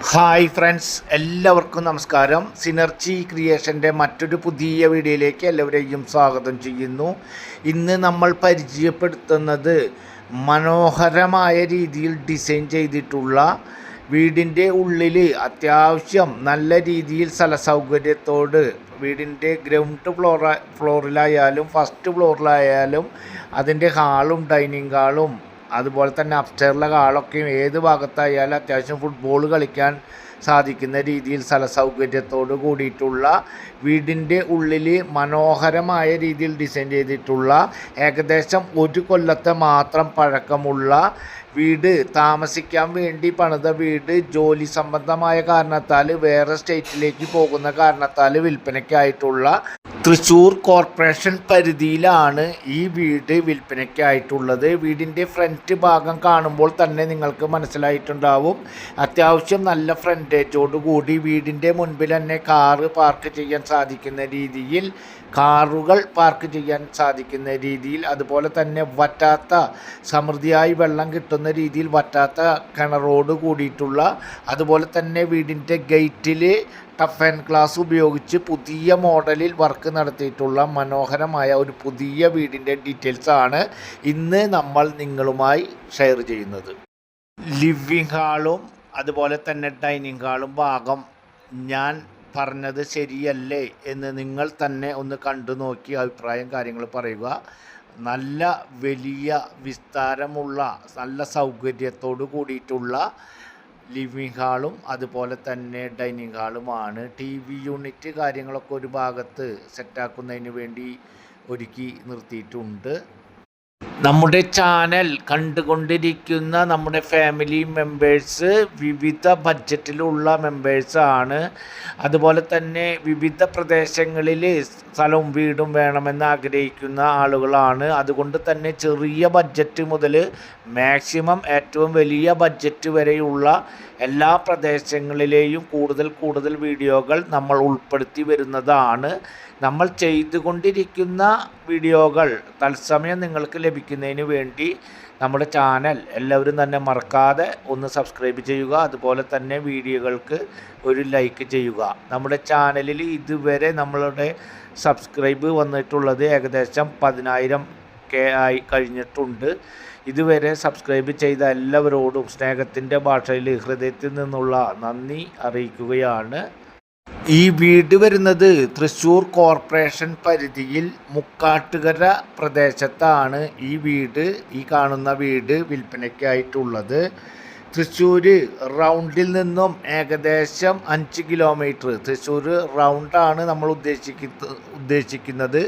Hi friends, എല്ലാവർക്കും നമസ്കാരം. Synergy ക്രിയേഷൻ്റെ മറ്റൊരു പുതിയ വീഡിയോയിലേക്ക് എല്ലാവരെയും സ്വാഗതം ചെയ്യുന്നു. ഇന്ന് നമ്മൾ പരിചയപ്പെടുത്തുന്നത് മനോഹരമായ രീതിയിൽ ഡിസൈൻ ചെയ്തിട്ടുള്ള വീടിൻ്റെ ഉള്ളിൽ അത്യാവശ്യം നല്ല രീതിയിൽ സ്ഥലസൗകര്യത്തോട് വീടിൻ്റെ ഗ്രൗണ്ട് ഫ്ലോറിലായാലും ഫസ്റ്റ് ഫ്ലോറിലായാലും അതിൻ്റെ ഹാളും ഡൈനിങ് ഹാളും അതുപോലെ തന്നെ അപ്സ്റ്റെയറിലെ ഹാളൊക്കെയും ഏത് ഭാഗത്തായാലും അത്യാവശ്യം ഫുട്ബോൾ കളിക്കാൻ സാധിക്കുന്ന രീതിയിൽ സ്ഥലസൗകര്യത്തോട് കൂടിയിട്ടുള്ള വീടിൻ്റെ ഉള്ളിൽ മനോഹരമായ രീതിയിൽ ഡിസൈൻ ചെയ്തിട്ടുള്ള ഏകദേശം ഒരു കൊല്ലത്തെ മാത്രം പഴക്കമുള്ള വീട്, താമസിക്കാൻ വേണ്ടി പണിത വീട് ജോലി സംബന്ധമായ കാരണത്താൽ വേറെ സ്റ്റേറ്റിലേക്ക് പോകുന്ന കാരണത്താൽ വിൽപ്പനയ്ക്കായിട്ടുള്ള തൃശ്ശൂർ കോർപ്പറേഷൻ പരിധിയിലാണ് ഈ വീട് വിൽപ്പനയ്ക്കായിട്ടുള്ളത്. വീടിൻ്റെ ഫ്രണ്ട് ഭാഗം കാണുമ്പോൾ തന്നെ നിങ്ങൾക്ക് മനസ്സിലായിട്ടുണ്ടാവും, അത്യാവശ്യം നല്ല ഫ്രണ്ടേജോടുകൂടി വീടിൻ്റെ മുൻപിൽ തന്നെ കാറ് പാർക്ക് ചെയ്യാൻ സാധിക്കുന്ന രീതിയിൽ, കാറുകൾ പാർക്ക് ചെയ്യാൻ സാധിക്കുന്ന രീതിയിൽ, അതുപോലെ തന്നെ വറ്റാത്ത സമൃദ്ധിയായി വെള്ളം കിട്ടുന്ന രീതിയിൽ വറ്റാത്ത കിണറോട് കൂടിയിട്ടുള്ള, അതുപോലെ തന്നെ വീടിൻ്റെ ഗേറ്റിൽ ടഫ് ആൻഡ് ഗ്ലാസ് ഉപയോഗിച്ച് പുതിയ മോഡലിൽ വർക്ക് നടത്തിയിട്ടുള്ള മനോഹരമായ ഒരു പുതിയ വീടിൻ്റെ ഡീറ്റെയിൽസ് ആണ് ഇന്ന് നമ്മൾ നിങ്ങളുമായി ഷെയർ ചെയ്യുന്നത്. ലിവിങ് ഹാളും അതുപോലെ തന്നെ ഡൈനിങ് ഹാളും ഭാഗം ഞാൻ പറഞ്ഞത് ശരിയല്ലേ എന്ന് നിങ്ങൾ തന്നെ ഒന്ന് കണ്ടു നോക്കി അഭിപ്രായം കാര്യങ്ങൾ പറയുക. നല്ല വലിയ വിസ്താരമുള്ള നല്ല സൗകര്യത്തോടു കൂടിയിട്ടുള്ള ലിവിങ് ഹാളും അതുപോലെ തന്നെ ഡൈനിങ് ഹാളുമാണ്. TV യൂണിറ്റ് കാര്യങ്ങളൊക്കെ ഒരു ഭാഗത്ത് സെറ്റാക്കുന്നതിന് വേണ്ടി ഒരുക്കി നിർത്തിയിട്ടുണ്ട്. നമ്മുടെ ചാനൽ കണ്ടുകൊണ്ടിരിക്കുന്ന നമ്മുടെ ഫാമിലി മെമ്പേഴ്സ് വിവിധ ബഡ്ജറ്റിലുള്ള മെമ്പേഴ്സാണ്. അതുപോലെ തന്നെ വിവിധ പ്രദേശങ്ങളിൽ സ്ഥലവും വീടും വേണമെന്ന് ആഗ്രഹിക്കുന്ന ആളുകളാണ്. അതുകൊണ്ട് തന്നെ ചെറിയ ബഡ്ജറ്റ് മുതൽ മാക്സിമം ഏറ്റവും വലിയ ബഡ്ജറ്റ് വരെയുള്ള എല്ലാ പ്രദേശങ്ങളിലെയും കൂടുതൽ വീഡിയോകൾ നമ്മൾ ഉൾപ്പെടുത്തി വരുന്നതാണ്. നമ്മൾ ചെയ്തുകൊണ്ടിരിക്കുന്ന വീഡിയോകൾ തത്സമയം നിങ്ങൾക്ക് ലഭിക്കുന്നതിന് വേണ്ടി നമ്മുടെ ചാനൽ എല്ലാവരും തന്നെ മറക്കാതെ ഒന്ന് സബ്സ്ക്രൈബ് ചെയ്യുക. അതുപോലെ തന്നെ വീഡിയോകൾക്ക് ഒരു ലൈക്ക് ചെയ്യുക. നമ്മുടെ ചാനലിൽ ഇതുവരെ നമ്മളുടെ സബ്സ്ക്രൈബ് വന്നിട്ടുള്ളത് ഏകദേശം 10,000 ആയി കഴിഞ്ഞിട്ടുണ്ട്. ഇതുവരെ സബ്സ്ക്രൈബ് ചെയ്ത എല്ലാവരോടും സ്നേഹത്തിൻ്റെ ഭാഷയിൽ ഹൃദയത്തിൽ നിന്നുള്ള നന്ദി അറിയിക്കുകയാണ്. ഈ വീട് വരുന്നത് തൃശ്ശൂർ കോർപ്പറേഷൻ പരിധിയിൽ മുക്കാട്ടുകര പ്രദേശത്താണ് ഈ കാണുന്ന വീട് വിൽപ്പനയ്ക്കായിട്ടുള്ളത്. തൃശ്ശൂർ റൗണ്ടിൽ നിന്നും ഏകദേശം 5 കിലോമീറ്റർ, തൃശ്ശൂർ റൗണ്ടാണ് നമ്മൾ ഉദ്ദേശിക്കുന്നത്.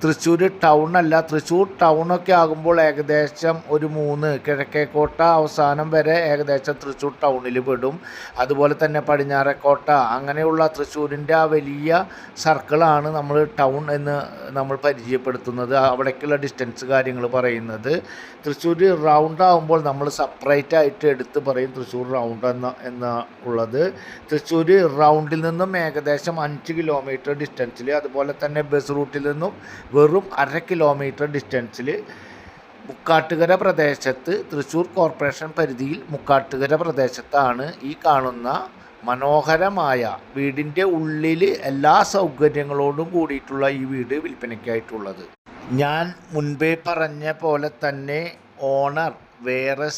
തൃശ്ശൂർ ടൗൺ അല്ല. തൃശ്ശൂർ ടൗണൊക്കെ ആകുമ്പോൾ ഏകദേശം ഒരു 3 കിഴക്കേക്കോട്ട അവസാനം വരെ ഏകദേശം തൃശ്ശൂർ ടൗണിൽ പെടും. അതുപോലെ തന്നെ പടിഞ്ഞാറേക്കോട്ട, അങ്ങനെയുള്ള തൃശ്ശൂരിൻ്റെ ആ വലിയ സർക്കിളാണ് നമ്മൾ ടൗൺ എന്ന് നമ്മൾ പരിചയപ്പെടുത്തുന്നത്. അവിടേക്കുള്ള ഡിസ്റ്റൻസ് കാര്യങ്ങൾ പറയുന്നത്. തൃശ്ശൂർ റൗണ്ട് ആകുമ്പോൾ നമ്മൾ സെപ്പറേറ്റ് ആയിട്ട് എടുത്ത് പറയും തൃശ്ശൂർ റൗണ്ട് എന്ന ഉള്ളത്. തൃശ്ശൂർ റൗണ്ടിൽ നിന്നും ഏകദേശം 5 കിലോമീറ്റർ ഡിസ്റ്റൻസിൽ, അതുപോലെ തന്നെ ബസ് റൂട്ടിൽ നിന്നും വെറും 1/2 കിലോമീറ്റർ ഡിസ്റ്റൻസിൽ മുക്കാട്ടുകര പ്രദേശത്ത്, തൃശ്ശൂർ കോർപ്പറേഷൻ പരിധിയിൽ മുക്കാട്ടുകര പ്രദേശത്താണ് ഈ കാണുന്ന മനോഹരമായ വീടിൻ്റെ ഉള്ളിൽ എല്ലാ സൗകര്യങ്ങളോടും കൂടിയിട്ടുള്ള ഈ വീട് വിൽപ്പനയ്ക്കായിട്ടുള്ളത്. ഞാൻ മുൻപേ പറഞ്ഞ പോലെ തന്നെ ഓണർ വേറെ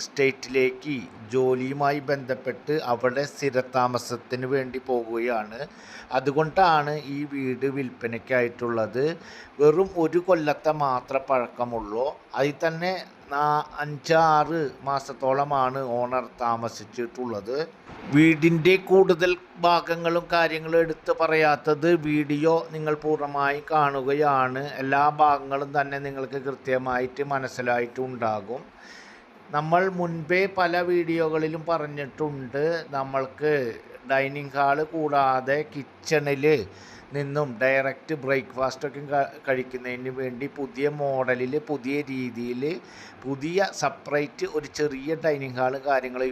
സ്റ്റേറ്റിലേക്ക് ജോലിയുമായി ബന്ധപ്പെട്ട് അവിടെ സ്ഥിരതാമസത്തിന് വേണ്ടി പോകുകയാണ്. അതുകൊണ്ടാണ് ഈ വീട് വിൽപ്പനയ്ക്കായിട്ടുള്ളത്. വെറും ഒരു കൊല്ലത്തെ മാത്രം പഴക്കമുള്ളൂ. അതിൽ തന്നെ 5-6 മാസത്തോളമാണ് ഓണർ താമസിച്ചിട്ടുള്ളത്. വീടിൻ്റെ കൂടുതൽ ഭാഗങ്ങളും കാര്യങ്ങളും എടുത്ത് പറയാത്തത് വീഡിയോ നിങ്ങൾ പൂർണ്ണമായി കാണുകയാണ്. എല്ലാ ഭാഗങ്ങളും തന്നെ നിങ്ങൾക്ക് കൃത്യമായിട്ട് മനസ്സിലായിട്ടുണ്ടാകും. നമ്മൾ മുൻപേ പല വീഡിയോകളിലും പറഞ്ഞിട്ടുണ്ട്, നമ്മൾക്ക് ഡൈനിങ് ഹാള് കൂടാതെ കിച്ചണിൽ നിന്നും ഡയറക്റ്റ് ബ്രേക്ക്ഫാസ്റ്റൊക്കെ കഴിക്കുന്നതിന് വേണ്ടി പുതിയ മോഡലിൽ, പുതിയ രീതിയിൽ, പുതിയ സെപ്പറേറ്റ് ഒരു ചെറിയ ഡൈനിങ് ഹാള് കാര്യങ്ങൾ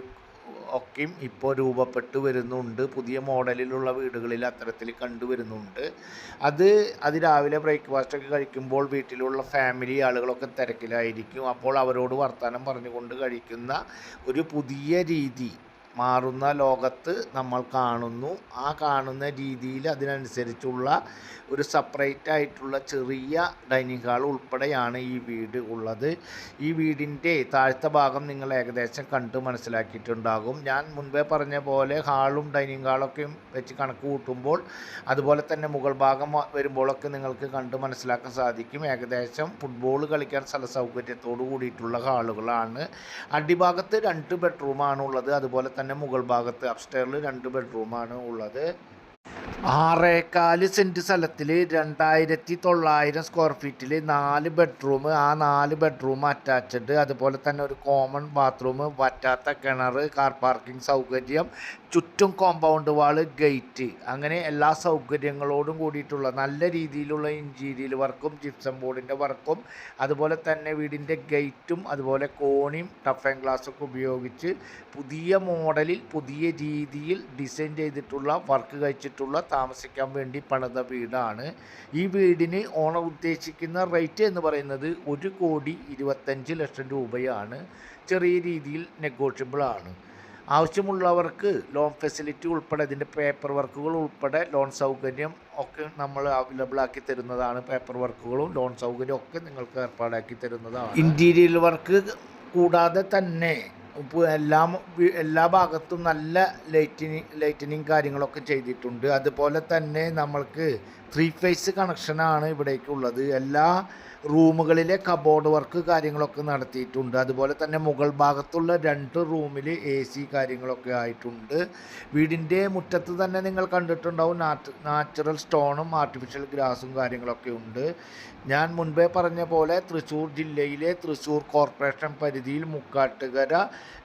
ഒക്കെയും ഇപ്പോൾ രൂപപ്പെട്ടു വരുന്നുണ്ട്. പുതിയ മോഡലിലുള്ള വീടുകളിൽ അത്തരത്തിൽ കണ്ടുവരുന്നുണ്ട്. അത് രാവിലെ ബ്രേക്ക്ഫാസ്റ്റൊക്കെ കഴിക്കുമ്പോൾ വീട്ടിലുള്ള ഫാമിലി ആളുകളൊക്കെ തിരക്കിലായിരിക്കും. അപ്പോൾ അവരോട് വർത്തമാനം പറഞ്ഞുകൊണ്ട് കഴിക്കുന്ന ഒരു പുതിയ രീതി മാറുന്ന ലോകത്ത് നമ്മൾ കാണുന്നു. ആ കാണുന്ന രീതിയിൽ അതിനനുസരിച്ചുള്ള ഒരു സെപ്പറേറ്റ് ആയിട്ടുള്ള ചെറിയ ഡൈനിങ് ഹാൾ ഉൾപ്പെടെയാണ് ഈ വീട് ഉള്ളത്. ഈ വീടിൻ്റെ താഴത്തെ ഭാഗം നിങ്ങൾ ഏകദേശം കണ്ട് മനസ്സിലാക്കിയിട്ടുണ്ടാകും. ഞാൻ മുൻപേ പറഞ്ഞ പോലെ ഹാളും ഡൈനിങ് ഹാളൊക്കെ വെച്ച് കണക്ക് കൂട്ടുമ്പോൾ അതുപോലെ തന്നെ മുകൾ ഭാഗം വരുമ്പോഴൊക്കെ നിങ്ങൾക്ക് കണ്ട് മനസ്സിലാക്കാൻ സാധിക്കും. ഏകദേശം ഫുട്ബോൾ കളിക്കാൻ സ്ഥല സൗകര്യത്തോടു കൂടിയിട്ടുള്ള ഹാളുകളാണ്. അടിഭാഗത്ത് 2 ബെഡ്റൂമാണ് ഉള്ളത്. അതുപോലെ തന്നെ മുകൾ ഭാഗത്ത് അപ്സ്റ്റെയറിൽ 2 ബെഡ്റൂമാണ് ഉള്ളത്. 6.4 സെൻറ്റ് സ്ഥലത്തിൽ 2900 സ്ക്വയർ ഫീറ്റിൽ 4 ബെഡ്റൂം. ആ 4 ബെഡ്റൂം അറ്റാച്ച്ഡ്. അതുപോലെ തന്നെ ഒരു കോമൺ ബാത്റൂം, വറ്റാത്ത കിണർ, കാർ പാർക്കിംഗ് സൗകര്യം, ചുറ്റും കോമ്പൗണ്ട് വാള്, ഗേറ്റ്, അങ്ങനെ എല്ലാ സൗകര്യങ്ങളോടും കൂടിയിട്ടുള്ള നല്ല രീതിയിലുള്ള ഇൻറ്റീരിയൽ വർക്കും ജിപ്സം ബോർഡിൻ്റെ വർക്കും അതുപോലെ തന്നെ വീടിൻ്റെ ഗേറ്റും അതുപോലെ കോണിയും ടഫ് ആൻഡ് ഗ്ലാസ്സൊക്കെ ഉപയോഗിച്ച് പുതിയ മോഡലിൽ പുതിയ രീതിയിൽ ഡിസൈൻ ചെയ്തിട്ടുള്ള വർക്ക് കഴിച്ചിട്ടുള്ള താമസിക്കാൻ വേണ്ടി പണിത വീടാണ്. ഈ വീടിന് ഓണർ ഉദ്ദേശിക്കുന്ന റേറ്റ് എന്ന് പറയുന്നത് 1,25,00,000 രൂപയാണ്. ചെറിയ രീതിയിൽ നെഗോഷ്യബിൾ ആണ്. ആവശ്യമുള്ളവർക്ക് ലോൺ ഫെസിലിറ്റി ഉൾപ്പെടെ ഇതിൻ്റെ പേപ്പർ വർക്കുകൾ ഉൾപ്പെടെ ലോൺ സൗകര്യം ഒക്കെ നമ്മൾ അവൈലബിൾ ആക്കി തരുന്നതാണ്. പേപ്പർ വർക്കുകളും ലോൺ സൗകര്യം ഒക്കെ നിങ്ങൾക്ക് ഏർപ്പാടാക്കി തരുന്നതാണ്. ഇൻറ്റീരിയർ വർക്ക് കൂടാതെ തന്നെ ഇപ്പോൾ എല്ലാ ഭാഗത്തും നല്ല ലൈറ്റനിങ് കാര്യങ്ങളൊക്കെ ചെയ്തിട്ടുണ്ട്. അതുപോലെ തന്നെ നമ്മൾക്ക് 3 ഫേസ് കണക്ഷനാണ് ഇവിടേക്കുള്ളത്. എല്ലാ റൂമുകളിലെ കബോർഡ് വർക്ക് കാര്യങ്ങളൊക്കെ നടത്തിയിട്ടുണ്ട്. അതുപോലെ തന്നെ മുകൾ ഭാഗത്തുള്ള 2 റൂമിൽ AC കാര്യങ്ങളൊക്കെ ആയിട്ടുണ്ട്. വീടിൻ്റെ മുറ്റത്ത് തന്നെ നിങ്ങൾ കണ്ടിട്ടുണ്ടാവും നാച്ചുറൽ സ്റ്റോണും ആർട്ടിഫിഷ്യൽ ഗ്രാസും കാര്യങ്ങളൊക്കെ ഉണ്ട്. ഞാൻ മുൻപേ പറഞ്ഞ പോലെ തൃശ്ശൂർ ജില്ലയിലെ തൃശ്ശൂർ കോർപ്പറേഷൻ പരിധിയിൽ മുക്കാട്ടുകര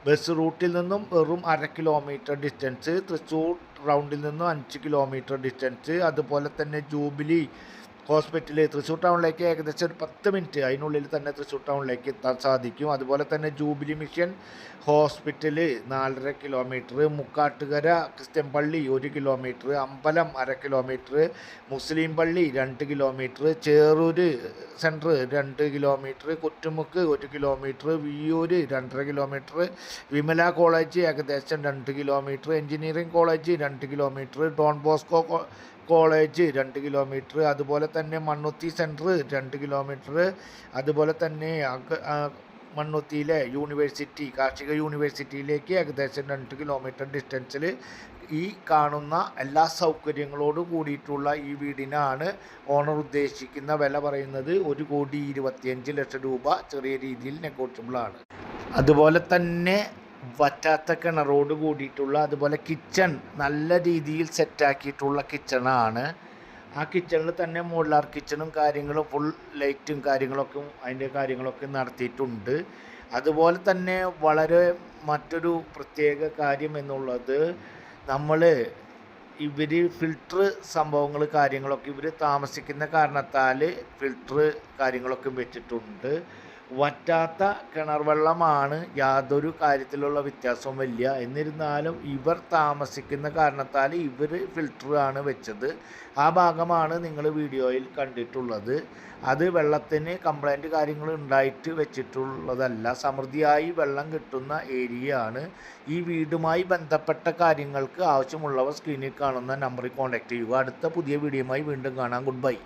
ബസ് റൂട്ടിൽ നിന്നും വെറും 1/2 കിലോമീറ്റർ ഡിസ്റ്റൻസ്, തൃശ്ശൂർ റൗണ്ടിൽ നിന്നും 5 കിലോമീറ്റർ ഡിസ്റ്റൻസ്, അതുപോലെ തന്നെ ജൂബിലി ഹോസ്പിറ്റൽ തൃശ്ശൂർ ടൗണിലേക്ക് ഏകദേശം ഒരു 10 മിനിറ്റ് അതിനുള്ളിൽ തന്നെ തൃശ്ശൂർ ടൗണിലേക്ക് എത്താൻ സാധിക്കും. അതുപോലെ തന്നെ Jubilee Mission Hospital 4.5 kilometre, Mukkattukara Christian പള്ളി 1 കിലോമീറ്റർ, അമ്പലം 1/2 കിലോമീറ്റർ, മുസ്ലിം പള്ളി 2 kilometre, Cherur centre 2 kilometre, Kuttumukku 1 kilometre, Viyyur 2.5 kilometre, Vimala college ഏകദേശം 2 kilometre, engineering college 2 kilometre, Don Bosco college 2 kilometre, അതുപോലെ തന്നെ മണ്ണുത്തി സെൻറ്റർ 2 കിലോമീറ്റർ, അതുപോലെ തന്നെ മണ്ണുത്തിയിലെ യൂണിവേഴ്സിറ്റി കാർഷിക യൂണിവേഴ്സിറ്റിയിലേക്ക് ഏകദേശം 2 കിലോമീറ്റർ ഡിസ്റ്റൻസിൽ ഈ കാണുന്ന എല്ലാ സൗകര്യങ്ങളോടും കൂടിയിട്ടുള്ള ഈ വീടിനാണ് ഓണർ ഉദ്ദേശിക്കുന്ന വില പറയുന്നത് 1,25,00,000 രൂപ. ചെറിയ രീതിയിൽ നെഗോഷ്യബിളാണ്. അതുപോലെ തന്നെ വറ്റാത്ത കിണറോട് കൂടിയിട്ടുള്ള അതുപോലെ കിച്ചൺ നല്ല രീതിയിൽ സെറ്റാക്കിയിട്ടുള്ള കിച്ചണാണ്. ആ കിച്ചണിൽ തന്നെ മോഡുലാർ കിച്ചണും കാര്യങ്ങളും ഫുൾ ലൈറ്റും കാര്യങ്ങളൊക്കെ അതിൻ്റെ കാര്യങ്ങളൊക്കെ നടത്തിയിട്ടുണ്ട്. അതുപോലെ തന്നെ വളരെ മറ്റൊരു പ്രത്യേക കാര്യം എന്നുള്ളത് ഇവർ ഫിൽട്ടർ സംഭവങ്ങൾ കാര്യങ്ങളൊക്കെ ഇവർ താമസിക്കുന്ന കാരണത്താൽ ഫിൽട്ടർ കാര്യങ്ങളൊക്കെ വെച്ചിട്ടുണ്ട്. വറ്റാത്ത കിണർ വെള്ളമാണ്, യാതൊരു കാര്യത്തിലുള്ള വ്യത്യാസവും ഇല്ല. എന്നിരുന്നാലും ഇവർ താമസിക്കുന്ന കാരണത്താൽ ഇവർ ഫിൽറ്ററാണ് വെച്ചത്. ആ ഭാഗമാണ് നിങ്ങൾ വീഡിയോയിൽ കണ്ടിട്ടുള്ളത്. അത് വെള്ളത്തിന് കംപ്ലൈൻറ്റ് കാര്യങ്ങൾ ഉണ്ടായിട്ട് വെച്ചിട്ടുള്ളതല്ല. സമൃദ്ധിയായി വെള്ളം കിട്ടുന്ന ഏരിയയാണ്. ഈ വീടുമായി ബന്ധപ്പെട്ട കാര്യങ്ങൾക്ക് ആവശ്യമുള്ളവർ സ്ക്രീനിൽ കാണുന്ന നമ്പറിൽ കോൺടാക്റ്റ് ചെയ്യുക. അടുത്ത പുതിയ വീഡിയോയുമായി വീണ്ടും കാണാം. Good bye.